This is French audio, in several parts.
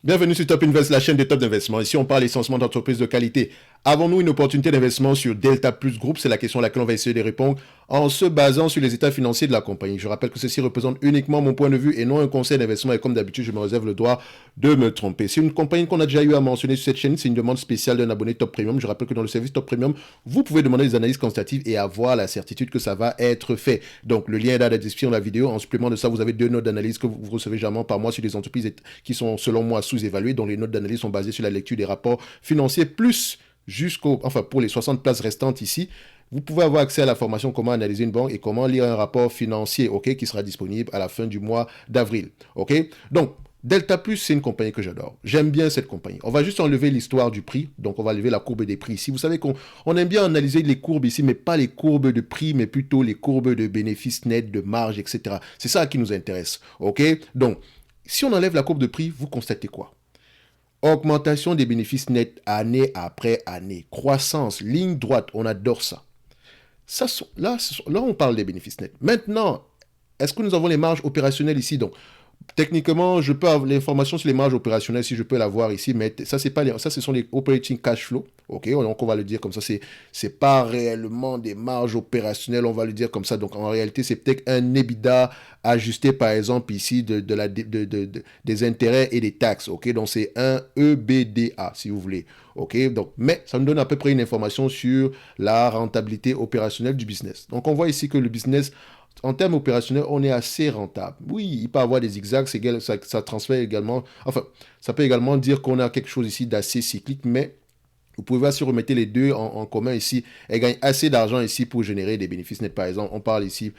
Bienvenue sur Top Invest, la chaîne des top d'investissement. Ici, on parle essentiellement d'entreprises de qualité. Avons-nous une opportunité d'investissement sur Delta Plus Group? C'est la question à laquelle on va essayer de répondre en se basant sur les états financiers de la compagnie. Je rappelle que ceci représente uniquement mon point de vue et non un conseil d'investissement. Et comme d'habitude, je me réserve le droit de me tromper. C'est une compagnie qu'on a déjà eu à mentionner sur cette chaîne. C'est une demande spéciale d'un abonné Top Premium. Je rappelle que dans le service Top Premium, vous pouvez demander des analyses quantitatives et avoir la certitude que ça va être fait. Donc, le lien est dans la description de la vidéo. En supplément de ça, vous avez 2 notes d'analyse que vous recevez jamais par mois sur des entreprises qui sont, selon moi, sous-évaluées, dont les notes d'analyse sont basées sur la lecture des rapports financiers, plus pour les 60 places restantes ici, vous pouvez avoir accès à la formation comment analyser une banque et comment lire un rapport financier, ok, qui sera disponible à la fin du mois d'avril, ok. Donc, Delta Plus, c'est une compagnie que j'adore. J'aime bien cette compagnie. On va juste enlever l'histoire du prix. Donc, on va lever la courbe des prix ici. Vous savez qu'on aime bien analyser les courbes ici, mais pas les courbes de prix, mais plutôt les courbes de bénéfices nets, de marge, etc. C'est ça qui nous intéresse. OK? Donc, si on enlève la courbe de prix, vous constatez quoi? Augmentation des bénéfices nets année après année. Croissance, ligne droite, on adore ça. Là, on parle des bénéfices nets. Maintenant, est-ce que nous avons les marges opérationnelles ici? Donc, techniquement, je peux avoir l'information sur les marges opérationnelles si je peux l'avoir ici, mais ça, c'est pas ça, ce sont les operating cash flow. Ok, donc on va le dire comme ça. C'est pas réellement des marges opérationnelles, on va le dire comme ça. Donc en réalité, c'est peut-être un EBITDA ajusté, par exemple, ici des intérêts et des taxes. Ok, donc c'est un EBITDA, si vous voulez. Ok, donc, mais ça nous donne à peu près une information sur la rentabilité opérationnelle du business. Donc on voit ici que le business en termes opérationnels, on est assez rentable. Oui, il peut avoir des zigzags, ça transfère également, enfin, ça peut également dire qu'on a quelque chose ici d'assez cyclique, mais vous pouvez aussi remettre les deux en commun ici. Elle gagne assez d'argent ici pour générer des bénéfices nets. Par exemple, on parle ici,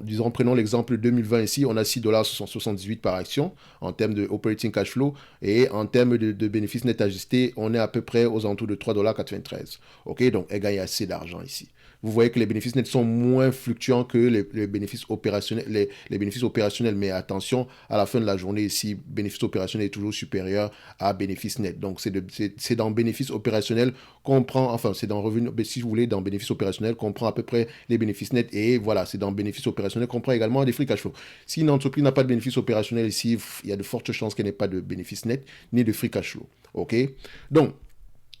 disons, prenons l'exemple 2020 ici, on a 6,78 $ par action en termes de operating cash flow et en termes de bénéfices nets ajustés, on est à peu près aux alentours de 3,93 $. Ok, donc elle gagne assez d'argent ici. Vous voyez que les bénéfices nets sont moins fluctuants que les bénéfices opérationnels, les bénéfices opérationnels. Mais attention, à la fin de la journée, ici, bénéfice opérationnel est toujours supérieur à bénéfice net. Donc, c'est dans bénéfice opérationnel qu'on prend, enfin, c'est dans revenu, si vous voulez, dans bénéfice opérationnel qu'on prend à peu près les bénéfices nets. Et voilà, c'est dans bénéfice opérationnel qu'on prend également des free cash flow. Si une entreprise n'a pas de bénéfice opérationnel ici, il y a de fortes chances qu'elle n'ait pas de bénéfice net ni de free cash flow. OK? Donc,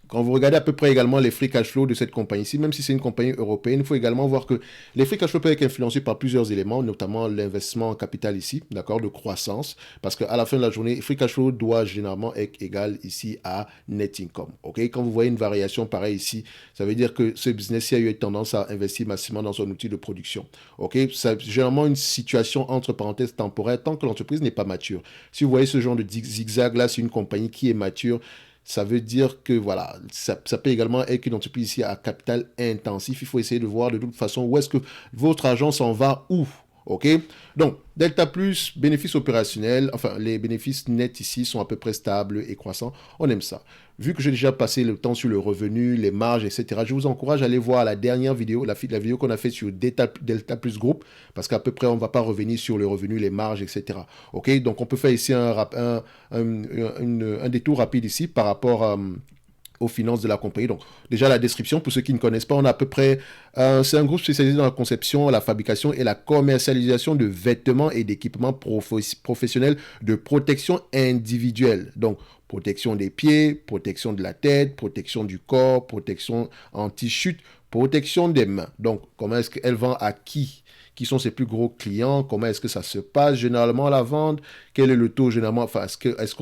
quand vous regardez à peu près également les free cash flow de cette compagnie-ci, même si c'est une compagnie européenne, il faut également voir que les free cash flow peuvent être influencés par plusieurs éléments, notamment l'investissement en capital ici, d'accord, de croissance, parce qu'à la fin de la journée, free cash flow doit généralement être égal ici à net income, ok. Quand vous voyez une variation pareille ici, ça veut dire que ce business a eu tendance à investir massivement dans un outil de production, ok. C'est généralement une situation entre parenthèses temporaire tant que l'entreprise n'est pas mature. Si vous voyez ce genre de zigzag là, c'est une compagnie qui est mature. Ça veut dire que voilà, ça peut également être une entreprise ici à capital intensif. Il faut essayer de voir de toute façon où est-ce que votre argent s'en va où. OK? Donc, Delta Plus, bénéfices opérationnels, enfin, les bénéfices nets ici sont à peu près stables et croissants. On aime ça. Vu que j'ai déjà passé le temps sur le revenu, les marges, etc., je vous encourage à aller voir la dernière vidéo, la vidéo qu'on a faite sur Delta Plus Group, parce qu'à peu près, on ne va pas revenir sur le revenu, les marges, etc. OK? Donc, on peut faire ici un détour rapide ici par rapport à aux finances de la compagnie. Donc, déjà, la description, pour ceux qui ne connaissent pas, on a à peu près... c'est un groupe spécialisé dans la conception, la fabrication et la commercialisation de vêtements et d'équipements professionnels de protection individuelle. Donc, protection des pieds, protection de la tête, protection du corps, protection anti-chute, protection des mains. Donc, comment est-ce qu'elle vend à qui? Qui sont ses plus gros clients, comment est-ce que ça se passe généralement la vente, quel est le taux généralement, enfin est-ce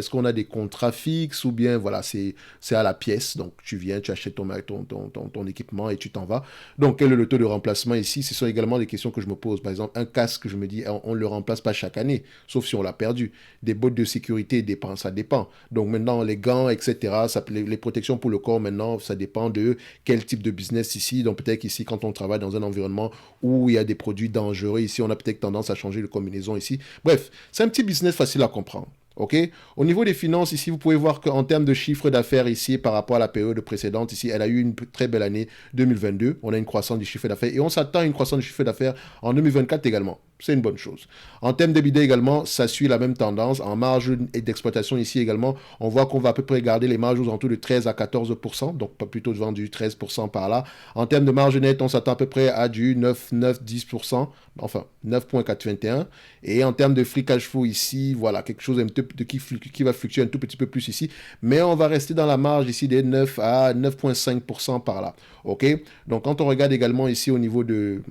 qu'on a des contrats fixes ou bien voilà c'est à la pièce, donc tu viens, tu achètes ton équipement et tu t'en vas. Donc quel est le taux de remplacement ici? Ce sont également des questions que je me pose. Par exemple, un casque, je me dis on ne le remplace pas chaque année, sauf si on l'a perdu. Des bottes de sécurité, ça dépend. Donc maintenant les gants, etc., les protections pour le corps maintenant, ça dépend de quel type de business ici. Donc peut-être qu'ici quand on travaille dans un environnement où il y a des produits dangereux. Ici, on a peut-être tendance à changer de combinaison ici. Bref, c'est un petit business facile à comprendre. OK? Au niveau des finances, ici, vous pouvez voir qu'en termes de chiffre d'affaires ici, par rapport à la période précédente, ici, elle a eu une très belle année 2022. On a une croissance du chiffre d'affaires et on s'attend à une croissance du chiffre d'affaires en 2024 également. c'est une bonne chose. En termes d'EBITDA également, ça suit la même tendance. En marge d'exploitation ici également, on voit qu'on va à peu près garder les marges aux alentours de 13 à 14%, donc pas plutôt devant du 13% par là. En termes de marge nette, on s'attend à peu près à du 9,10%, enfin 9,421. Et en termes de free cash flow ici, voilà, quelque chose qui va fluctuer un tout petit peu plus ici, mais on va rester dans la marge ici des 9 à 9,5% par là. OK? Donc quand on regarde également ici au niveau de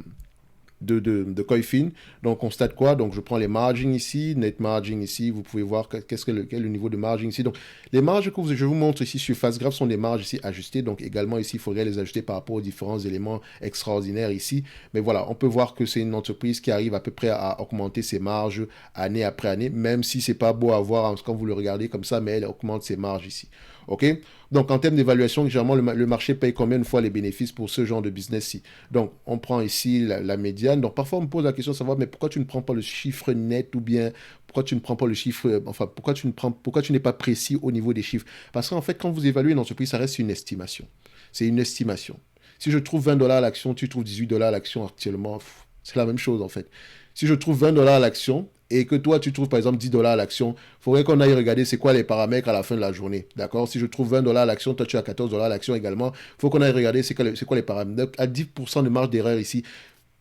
Coifin. Donc, on constate quoi? Donc, je prends les margins ici, net margin ici. Vous pouvez voir quel est le niveau de margin ici. Donc, les marges que je vous montre ici sur FastGraph sont des marges ici ajustées. Donc, également ici, il faudrait les ajuster par rapport aux différents éléments extraordinaires ici. Mais voilà, on peut voir que c'est une entreprise qui arrive à peu près à augmenter ses marges année après année, même si c'est pas beau à voir quand vous le regardez comme ça, mais elle augmente ses marges ici. OK? Donc, en termes d'évaluation, généralement, le marché paye combien de fois les bénéfices pour ce genre de business-ci? Donc, on prend ici la médiane. Donc, parfois, on me pose la question de savoir, mais pourquoi tu ne prends pas le chiffre net ou bien pourquoi tu ne prends pas le chiffre, enfin, pourquoi tu n'es pas précis au niveau des chiffres? Parce qu'en fait, quand vous évaluez une entreprise, ça reste une estimation. C'est une estimation. Si je trouve 20 $ l'action, tu trouves 18 $ l'action actuellement, c'est la même chose, en fait. Si je trouve 20 $ l'action, et que toi, tu trouves par exemple 10 $ à l'action, il faudrait qu'on aille regarder c'est quoi les paramètres à la fin de la journée. D'accord? Si je trouve 20 $ à l'action, toi tu as 14 $ à l'action également, il faut qu'on aille regarder c'est quoi les paramètres. Donc, à 10% de marge d'erreur ici,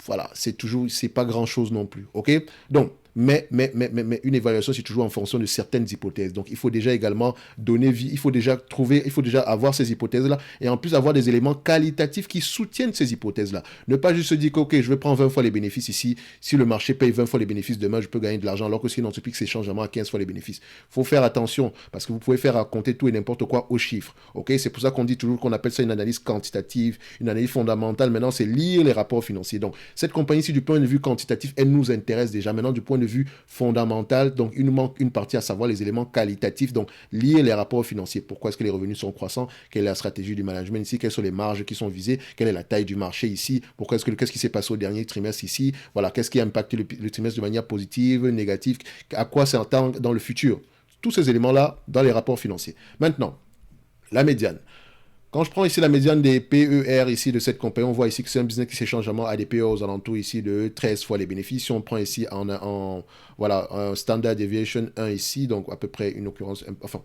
voilà, c'est pas grand chose non plus. OK? Donc, mais une évaluation, c'est toujours en fonction de certaines hypothèses. Donc, il faut déjà également donner vie, il faut déjà avoir ces hypothèses-là et en plus avoir des éléments qualitatifs qui soutiennent ces hypothèses-là. Ne pas juste se dire que, OK, je vais prendre 20 fois les bénéfices ici. Si le marché paye 20 fois les bénéfices, demain, je peux gagner de l'argent, alors que si une entreprise s'échange à 15 fois les bénéfices. Il faut faire attention parce que vous pouvez faire raconter tout et n'importe quoi aux chiffres. OK? C'est pour ça qu'on dit toujours qu'on appelle ça une analyse quantitative, une analyse fondamentale. Maintenant, c'est lire les rapports financiers. Donc, cette compagnie, si du point de vue quantitatif, elle nous intéresse déjà. Maintenant, du point de vue fondamental, donc il nous manque une partie à savoir les éléments qualitatifs, donc lire les rapports financiers. Pourquoi est-ce que les revenus sont croissants? Quelle est la stratégie du management ici? Quelles sont les marges qui sont visées? Quelle est la taille du marché ici? Qu'est-ce qui s'est passé au dernier trimestre ici? Voilà, qu'est-ce qui a impacté le trimestre de manière positive, négative? À quoi s'attend dans le futur? Tous ces éléments-là dans les rapports financiers. Maintenant, la médiane. Quand je prends ici la médiane des PER ici de cette compagnie, on voit ici que c'est un business qui s'échange à des PER aux alentours ici de 13 fois les bénéfices. Si on prend ici voilà, un Standard Deviation 1 ici, donc à peu près une occurrence, enfin,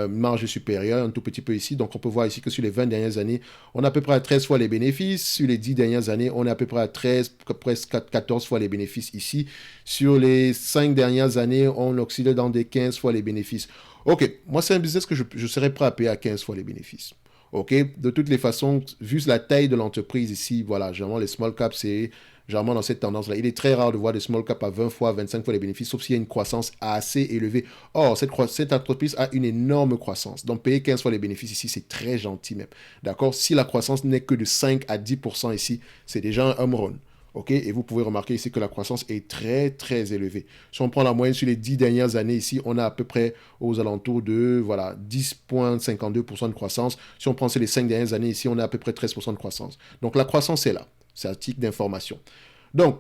marge supérieure, un tout petit peu ici. Donc on peut voir ici que sur les 20 dernières années, on est à peu près à 13 fois les bénéfices. Sur les 10 dernières années, on est à peu près à 13, presque 14 fois les bénéfices ici. Sur les 5 dernières années, on oscille dans des 15 fois les bénéfices. Ok, moi c'est un business que je serais prêt à payer à 15 fois les bénéfices. OK? De toutes les façons, vu la taille de l'entreprise ici, voilà, généralement les small caps, c'est généralement dans cette tendance-là. Il est très rare de voir des small caps à 20 fois, 25 fois les bénéfices, sauf s'il y a une croissance assez élevée. Or, cette entreprise a une énorme croissance. Donc, payer 15 fois les bénéfices ici, c'est très gentil même. D'accord? Si la croissance n'est que de 5 à 10% ici, c'est déjà un home run. OK? Et vous pouvez remarquer ici que la croissance est très, très élevée. Si on prend la moyenne sur les 10 dernières années ici, on a à peu près aux alentours de voilà, 10,52% de croissance. Si on prend les 5 dernières années ici, on a à peu près 13% de croissance. Donc la croissance est là. C'est un titre d'information. Donc,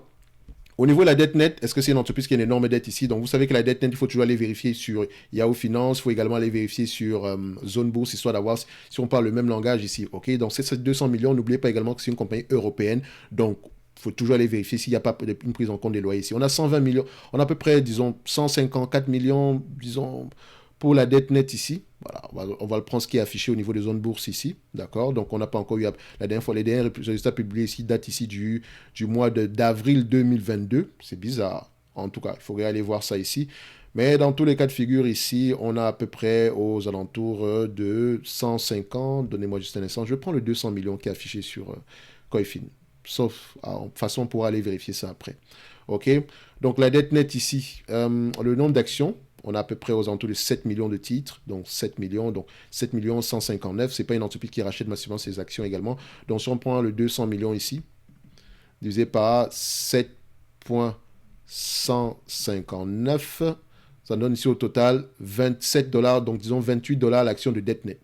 au niveau de la dette nette, est-ce que c'est une entreprise qui a une énorme dette ici? Donc, vous savez que la dette nette, il faut toujours aller vérifier sur Yahoo Finance. Il faut également aller vérifier sur Zone Bourse, histoire d'avoir si on parle le même langage ici. OK? Donc, c'est 200 millions. N'oubliez pas également que c'est une compagnie européenne. Donc, il faut toujours aller vérifier s'il n'y a pas une prise en compte des loyers ici. On a 120 millions. On a à peu près, disons, 154 millions, disons, pour la dette nette ici. Voilà, on va le prendre ce qui est affiché au niveau des zones bourse ici. D'accord? Donc, on n'a pas encore eu la dernière fois. Les derniers résultats publiés ici datent ici du mois d'avril 2022. C'est bizarre. En tout cas, il faudrait aller voir ça ici. Mais dans tous les cas de figure ici, on a à peu près aux alentours de 150. Donnez-moi juste un instant. Je prends le 200 millions qui est affiché sur Coifin. Sauf, de toute façon, on pourra aller vérifier ça après. OK? Donc, la dette nette ici, le nombre d'actions, on a à peu près aux alentours de 7 millions de titres. Donc, 7 millions, 159. Ce n'est pas une entreprise qui rachète massivement ses actions également. Donc, si on prend le 200 millions ici, divisé par 7,159, ça donne ici au total 27 $, donc disons 28 $ l'action de dette nette.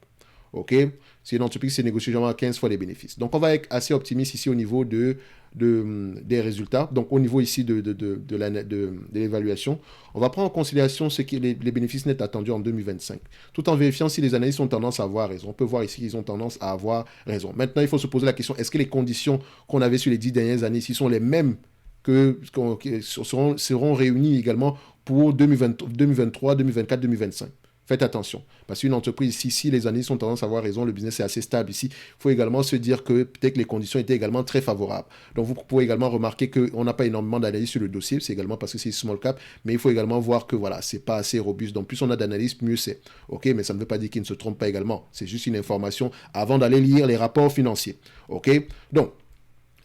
OK? C'est une entreprise qui s'est négociée généralement à 15 fois les bénéfices. Donc, on va être assez optimiste ici au niveau des résultats. Donc, au niveau ici de l'évaluation, on va prendre en considération les bénéfices nets attendus en 2025, tout en vérifiant si les analystes ont tendance à avoir raison. On peut voir ici qu'ils ont tendance à avoir raison. Maintenant, il faut se poser la question, est-ce que les conditions qu'on avait sur les 10 dernières années ici sont les mêmes qui seront réunis également pour 2020, 2023, 2024, 2025. Faites attention, parce qu'une entreprise, si les analystes ont tendance à avoir raison, le business est assez stable ici, il faut également se dire que peut-être que les conditions étaient également très favorables. Donc vous pouvez également remarquer qu'on n'a pas énormément d'analyse sur le dossier, c'est également parce que c'est small cap, mais il faut également voir que voilà, c'est pas assez robuste. Donc plus on a d'analystes, mieux c'est. Ok, mais ça ne veut pas dire qu'ils ne se trompent pas également. C'est juste une information avant d'aller lire les rapports financiers. Ok, donc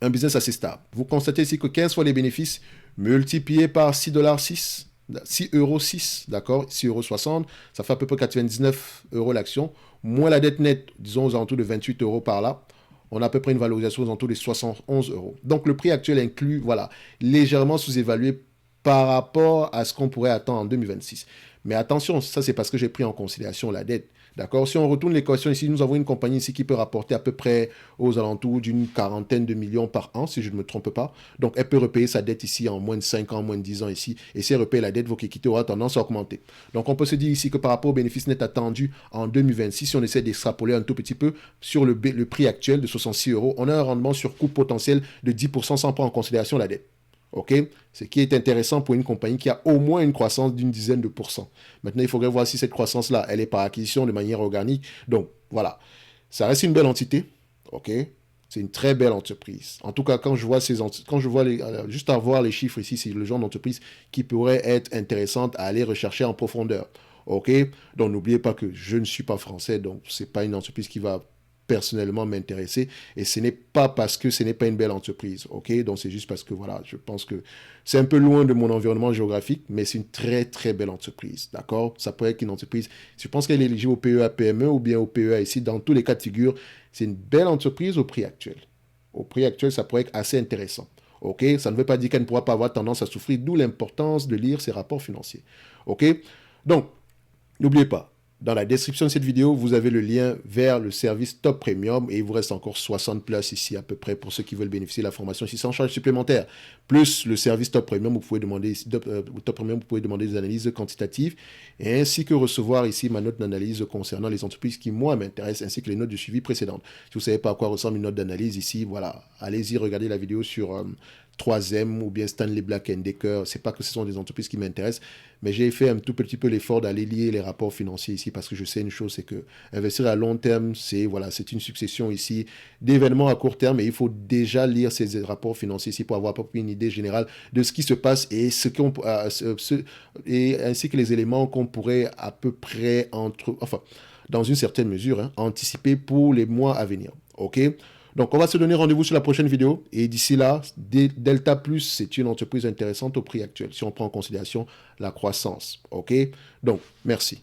un business assez stable. Vous constatez ici que 15 fois les bénéfices multipliés par 6,6 $, 6,6 €, d'accord, 6,60 €, ça fait à peu près 99 € l'action, moins la dette nette, disons aux alentours de 28 € par là, on a à peu près une valorisation aux alentours de 71 €. Donc le prix actuel inclut, voilà, légèrement sous-évalué par rapport à ce qu'on pourrait attendre en 2026. Mais attention, ça c'est parce que j'ai pris en considération la dette. D'accord. Si on retourne l'équation ici, nous avons une compagnie ici qui peut rapporter à peu près aux alentours d'une quarantaine de millions par an, si je ne me trompe pas. Donc, elle peut repayer sa dette ici en moins de 5 ans, moins de 10 ans ici. Et si elle repaye la dette, votre équité aura tendance à augmenter. Donc, on peut se dire ici que par rapport au bénéfice net attendu en 2026, si on essaie d'extrapoler un tout petit peu sur le prix actuel de 66 €, on a un rendement sur coût potentiel de 10% sans prendre en considération la dette. OK? Ce qui est intéressant pour une compagnie qui a au moins une croissance d'une dizaine de pourcents. Maintenant, il faudrait voir si cette croissance-là, elle est par acquisition de manière organique. Donc, voilà. Ça reste une belle entité. OK? C'est une très belle entreprise. En tout cas, quand je vois juste à voir les chiffres ici, c'est le genre d'entreprise qui pourrait être intéressante à aller rechercher en profondeur. OK? Donc, n'oubliez pas que je ne suis pas français, donc c'est pas une entreprise qui va personnellement m'intéresser, et ce n'est pas parce que ce n'est pas une belle entreprise, ok? Donc c'est juste parce que voilà, je pense que c'est un peu loin de mon environnement géographique, mais c'est une très très belle entreprise, d'accord? Ça pourrait être une entreprise, je pense qu'elle est éligible au PEA PME ou bien au PEA ici, dans tous les cas de figure, c'est une belle entreprise au prix actuel. Au prix actuel, ça pourrait être assez intéressant. Ok, ça ne veut pas dire qu'elle ne pourra pas avoir tendance à souffrir, d'où l'importance de lire ses rapports financiers. Ok, donc n'oubliez pas, dans la description de cette vidéo, vous avez le lien vers le service Top Premium et il vous reste encore 60 places ici à peu près pour ceux qui veulent bénéficier de la formation ici sans charge supplémentaire. Plus le service Top Premium, vous pouvez demander Top Premium, vous pouvez demander des analyses quantitatives et ainsi que recevoir ici ma note d'analyse concernant les entreprises qui moi m'intéressent ainsi que les notes de suivi précédentes. Si vous ne savez pas à quoi ressemble une note d'analyse ici, voilà, allez-y, regardez la vidéo sur 3M ou bien Stanley Black & Decker. C'est pas que ce sont des entreprises qui m'intéressent, mais j'ai fait un tout petit peu l'effort d'aller lire les rapports financiers ici parce que je sais une chose, c'est que investir à long terme, c'est voilà, c'est une succession ici d'événements à court terme et il faut déjà lire ces rapports financiers ici pour avoir à peu près une idée générale de ce qui se passe et et ainsi que les éléments qu'on pourrait à peu près dans une certaine mesure, hein, anticiper pour les mois à venir. OK? Donc, on va se donner rendez-vous sur la prochaine vidéo. Et d'ici là, Delta Plus, c'est une entreprise intéressante au prix actuel, si on prend en considération la croissance. OK? Donc, merci.